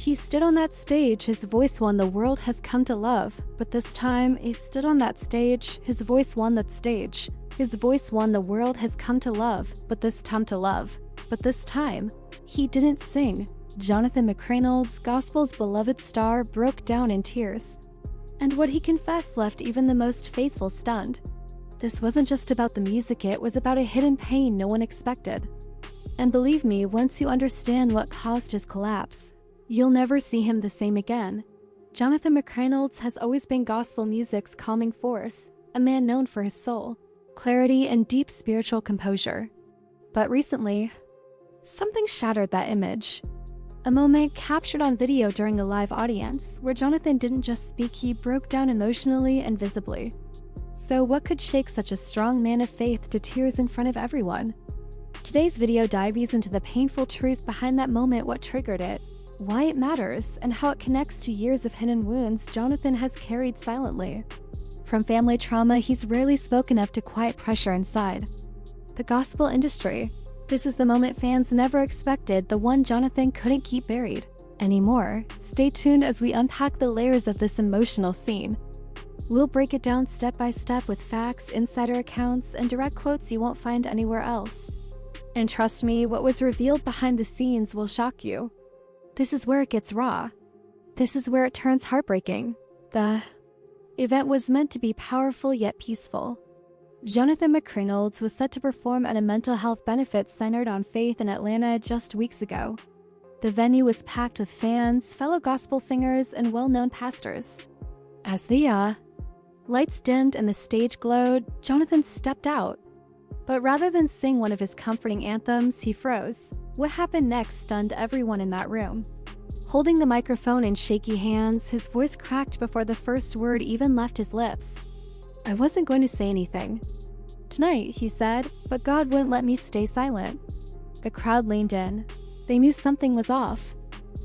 He stood on that stage, his voice won the world has come to love. But this time, he stood on that stage, his voice won that stage. His voice won the world has come to love, but this time to love. But this time, he didn't sing. Jonathan McReynolds, gospel's beloved star, broke down in tears. And what he confessed left even the most faithful stunned. This wasn't just about the music, it was about a hidden pain no one expected. And believe me, once you understand what caused his collapse, you'll never see him the same again. Jonathan McReynolds has always been gospel music's calming force, a man known for his soul, clarity, and deep spiritual composure. But recently, something shattered that image. A moment captured on video during a live audience, where Jonathan didn't just speak, he broke down emotionally and visibly. So what could shake such a strong man of faith to tears in front of everyone? Today's video dives into the painful truth behind that moment, what triggered it, why it matters, and how it connects to years of hidden wounds Jonathan has carried silently. From family trauma he's rarely spoken of to quiet pressure inside the gospel industry, this is the moment fans never expected, the one Jonathan couldn't keep buried anymore. Stay tuned as we unpack the layers of this emotional scene. We'll break it down step by step with facts, insider accounts, and direct quotes you won't find anywhere else. And trust me, what was revealed behind the scenes will shock you. This is where it gets raw. This is where it turns heartbreaking. The event was meant to be powerful yet peaceful. Jonathan McReynolds was set to perform at a mental health benefit centered on faith in Atlanta just weeks ago. The venue was packed with fans, fellow gospel singers, and well-known pastors. As the lights dimmed and the stage glowed, Jonathan stepped out. But rather than sing one of his comforting anthems, he froze. What happened next stunned everyone in that room. Holding the microphone in shaky hands, his voice cracked before the first word even left his lips. "I wasn't going to say anything tonight," he said, "but God wouldn't let me stay silent." The crowd leaned in. They knew something was off.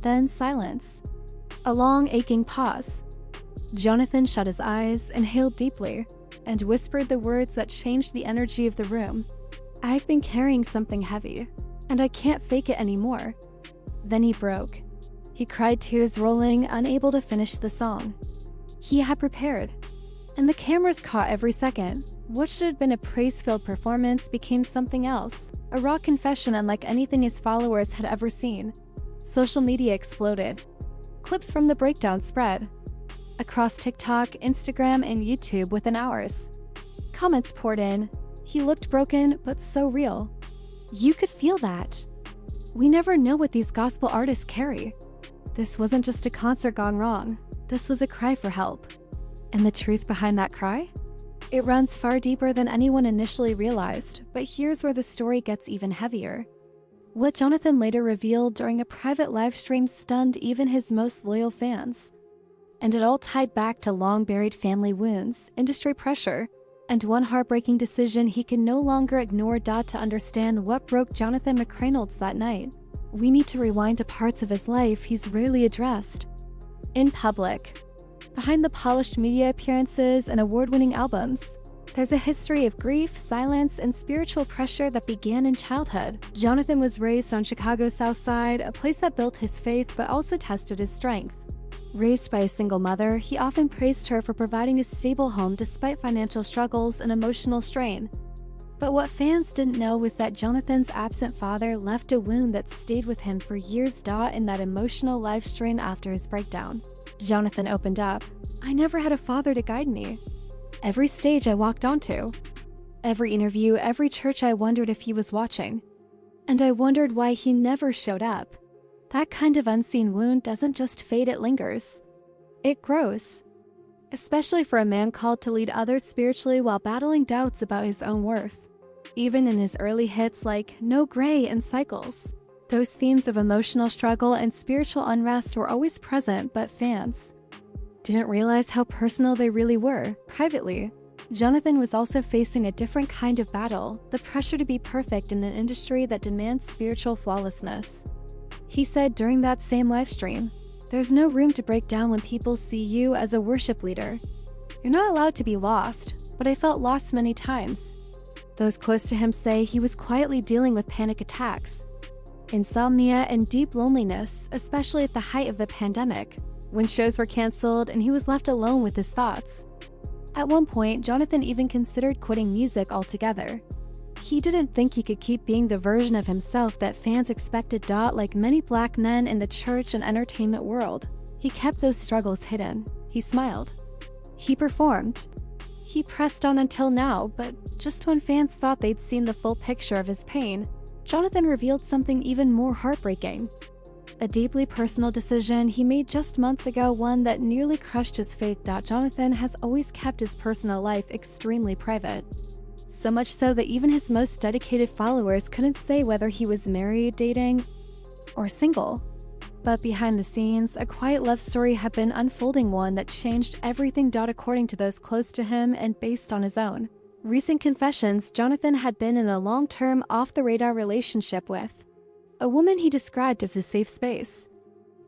Then silence. A long, aching pause. Jonathan shut his eyes, inhaled deeply, and whispered the words that changed the energy of the room. "I've been carrying something heavy, and I can't fake it anymore." Then he broke. He cried, tears rolling, unable to finish the song he had prepared. And the cameras caught every second. What should have been a praise-filled performance became something else, a raw confession unlike anything his followers had ever seen. Social media exploded. Clips from the breakdown spread across TikTok, Instagram, and YouTube within hours. Comments poured in. "He looked broken, but so real. You could feel that. We never know what these gospel artists carry." This wasn't just a concert gone wrong. This was a cry for help. And the truth behind that cry? It runs far deeper than anyone initially realized, but here's where the story gets even heavier. What Jonathan later revealed during a private livestream stunned even his most loyal fans. And it all tied back to long-buried family wounds, industry pressure, and one heartbreaking decision he can no longer ignore. To understand what broke Jonathan McReynolds that night, we need to rewind to parts of his life he's rarely addressed. In public, behind the polished media appearances and award-winning albums, there's a history of grief, silence, and spiritual pressure that began in childhood. Jonathan was raised on Chicago's South Side, a place that built his faith but also tested his strength. Raised by a single mother, he often praised her for providing a stable home despite financial struggles and emotional strain. But what fans didn't know was that Jonathan's absent father left a wound that stayed with him for years. In that emotional live stream after his breakdown, Jonathan opened up. "I never had a father to guide me. Every stage I walked onto, every interview, every church, I wondered if he was watching. And I wondered why he never showed up." That kind of unseen wound doesn't just fade, it lingers. It grows. Especially for a man called to lead others spiritually while battling doubts about his own worth. Even in his early hits like No Gray and Cycles, those themes of emotional struggle and spiritual unrest were always present, but fans didn't realize how personal they really were. Privately, Jonathan was also facing a different kind of battle, the pressure to be perfect in an industry that demands spiritual flawlessness. He said during that same livestream, "There's no room to break down when people see you as a worship leader. You're not allowed to be lost, but I felt lost many times." Those close to him say he was quietly dealing with panic attacks. insomnia, and deep loneliness, especially at the height of the pandemic, when shows were canceled and he was left alone with his thoughts. At one point, Jonathan even considered quitting music altogether. He didn't think he could keep being the version of himself that fans expected. Like many Black men in the church and entertainment world, he kept those struggles hidden. He smiled. He performed. He pressed on until now, but just when fans thought they'd seen the full picture of his pain, Jonathan revealed something even more heartbreaking. A deeply personal decision he made just months ago, one that nearly crushed his faith. Jonathan has always kept his personal life extremely private. So much so that even his most dedicated followers couldn't say whether he was married, dating, or single. But behind the scenes, a quiet love story had been unfolding, one that changed everything. According to those close to him and based on his own recent confessions, Jonathan had been in a long-term, off-the-radar relationship with a woman he described as his safe space.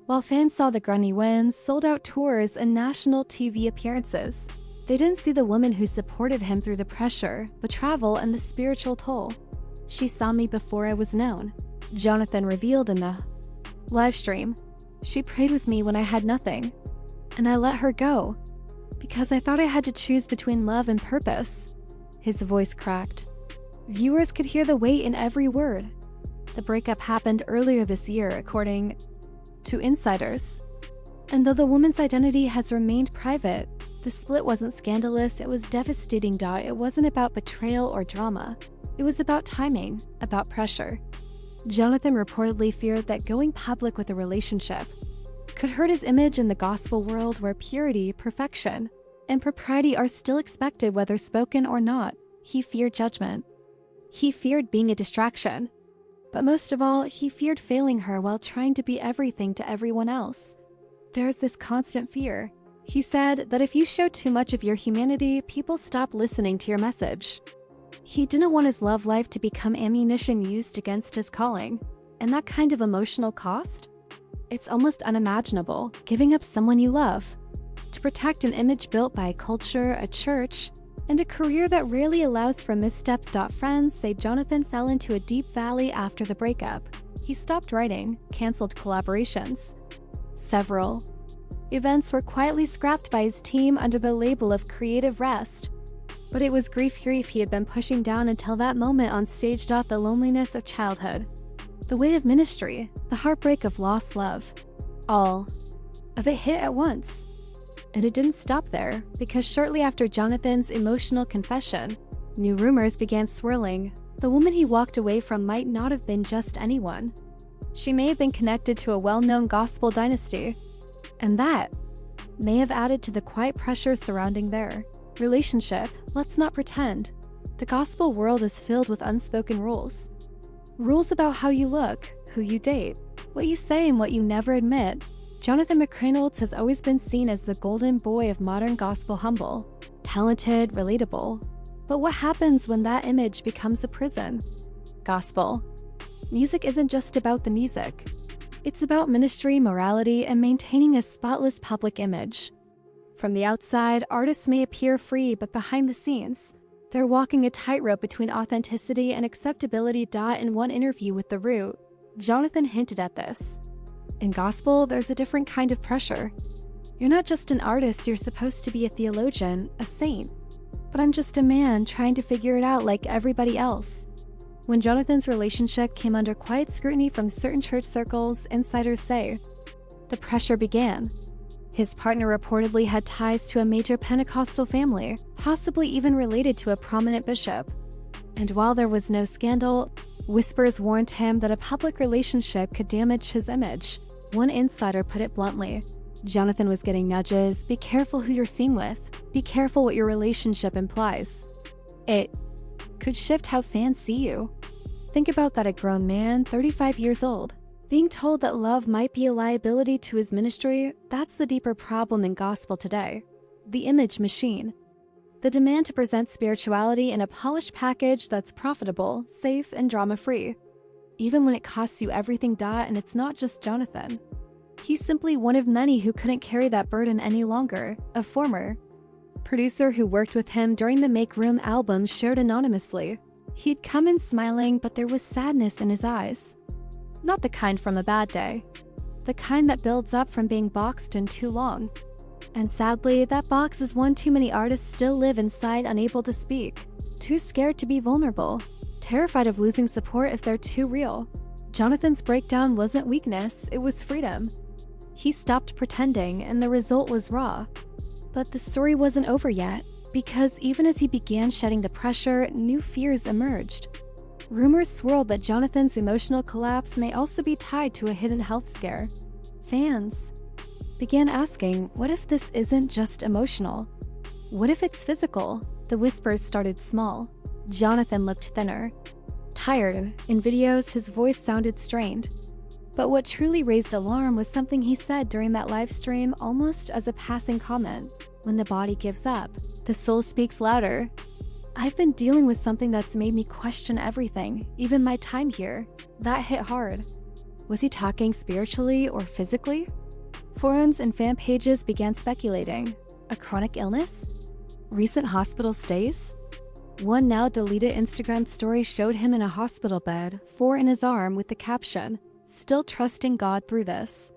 While fans saw the grungy wins, sold-out tours, and national TV appearances, they didn't see the woman who supported him through the pressure, the travel, and the spiritual toll. "She saw me before I was known," Jonathan revealed in the live stream. "She prayed with me when I had nothing, and I let her go because I thought I had to choose between love and purpose." His voice cracked. Viewers could hear the weight in every word. The breakup happened earlier this year, according to insiders. And though the woman's identity has remained private, the split wasn't scandalous, it was devastating. It wasn't about betrayal or drama. It was about timing, about pressure. Jonathan reportedly feared that going public with a relationship could hurt his image in the gospel world, where purity, perfection, and propriety are still expected whether spoken or not. He feared judgment. He feared being a distraction. But most of all, he feared failing her while trying to be everything to everyone else. There's this constant fear. He said that if you show too much of your humanity, people stop listening to your message. He didn't want his love life to become ammunition used against his calling. And that kind of emotional cost? It's almost unimaginable, giving up someone you love to protect an image built by a culture, a church, and a career that rarely allows for missteps. Friends say Jonathan fell into a deep valley after the breakup. He stopped writing, canceled collaborations. Several events were quietly scrapped by his team under the label of creative rest. But it was grief he had been pushing down until that moment on stage. The loneliness of childhood, the weight of ministry, the heartbreak of lost love, all of it hit at once. And it didn't stop there, because shortly after Jonathan's emotional confession, new rumors began swirling. The woman he walked away from might not have been just anyone. She may have been connected to a well-known gospel dynasty, and that may have added to the quiet pressure surrounding their relationship. Let's not pretend. The gospel world is filled with unspoken rules. Rules about how you look, who you date, what you say, and what you never admit. Jonathan McReynolds has always been seen as the golden boy of modern gospel, humble, talented, relatable. But what happens when that image becomes a prison? Gospel music isn't just about the music. It's about ministry, morality, and maintaining a spotless public image. From the outside, artists may appear free, but behind the scenes, they're walking a tightrope between authenticity and acceptability. In one interview with The Root, Jonathan hinted at this. In gospel, there's a different kind of pressure. You're not just an artist, you're supposed to be a theologian, a saint. But I'm just a man trying to figure it out like everybody else. When Jonathan's relationship came under quiet scrutiny from certain church circles, insiders say the pressure began. His partner reportedly had ties to a major Pentecostal family, possibly even related to a prominent bishop. And while there was no scandal, whispers warned him that a public relationship could damage his image. One insider put it bluntly. Jonathan was getting nudges. Be careful who you're seen with. Be careful what your relationship implies. It could shift how fans see you. Think about that, a grown man, 35 years old, being told that love might be a liability to his ministry. That's the deeper problem in gospel today. The image machine. The demand to present spirituality in a polished package that's profitable, safe, and drama-free. Even when it costs you everything. And it's not just Jonathan. He's simply one of many who couldn't carry that burden any longer. A former producer who worked with him during the Make Room album shared anonymously. He'd come in smiling, but there was sadness in his eyes. Not the kind from a bad day. The kind that builds up from being boxed in too long. And sadly, that box is one too many artists still live inside, unable to speak. Too scared to be vulnerable. Terrified of losing support if they're too real. Jonathan's breakdown wasn't weakness, it was freedom. He stopped pretending, and the result was raw. But the story wasn't over yet, because even as he began shedding the pressure, new fears emerged. Rumors swirled that Jonathan's emotional collapse may also be tied to a hidden health scare. Fans began asking, what if this isn't just emotional? What if it's physical? The whispers started small. Jonathan looked thinner. Tired. In videos, his voice sounded strained. But what truly raised alarm was something he said during that live stream, almost as a passing comment. When the body gives up, the soul speaks louder. I've been dealing with something that's made me question everything, even my time here. That hit hard. Was he talking spiritually or physically? Forums and fan pages began speculating. A chronic illness? Recent hospital stays? One now deleted Instagram story showed him in a hospital bed, 4 in his arm, with the caption, "Still trusting God through this."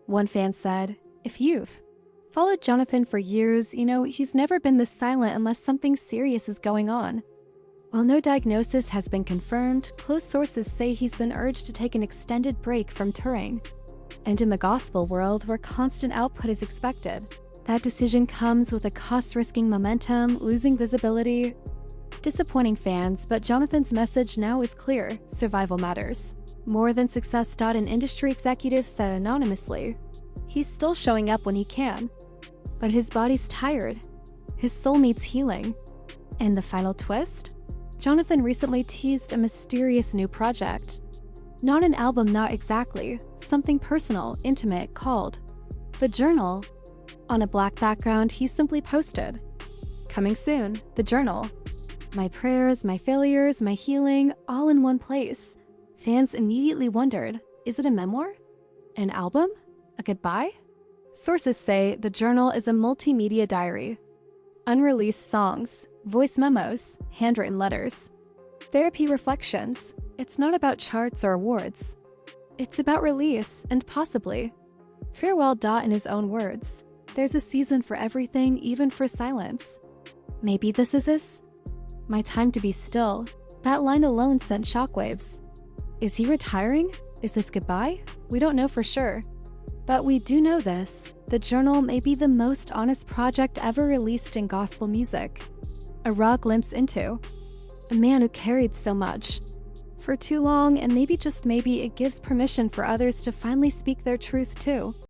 One fan said, if you've followed Jonathan for years, he's never been this silent unless something serious is going on. While no diagnosis has been confirmed, close sources say he's been urged to take an extended break from touring. And in the gospel world, where constant output is expected, that decision comes with a cost-risking momentum, losing visibility. Disappointing fans, but Jonathan's message now is clear: survival matters. More than success. An industry executive said anonymously. He's still showing up when he can. But his body's tired. His soul needs healing. And the final twist? Jonathan recently teased a mysterious new project. Not an album, not exactly. Something personal, intimate, called The Journal. On a black background, he simply posted, "Coming soon, The Journal. My prayers, my failures, my healing, all in one place." Fans immediately wondered, is it a memoir? An album? A goodbye? Sources say The Journal is a multimedia diary. Unreleased songs, voice memos, handwritten letters. Therapy reflections. It's not about charts or awards. It's about release and possibly farewell. In his own words, there's a season for everything, even for silence. Maybe this is this? My time to be still. That line alone sent shockwaves. Is he retiring? Is this goodbye? We don't know for sure. But we do know this: The Journal may be the most honest project ever released in gospel music. A raw glimpse into a man who carried so much for too long, and maybe, just maybe, it gives permission for others to finally speak their truth too.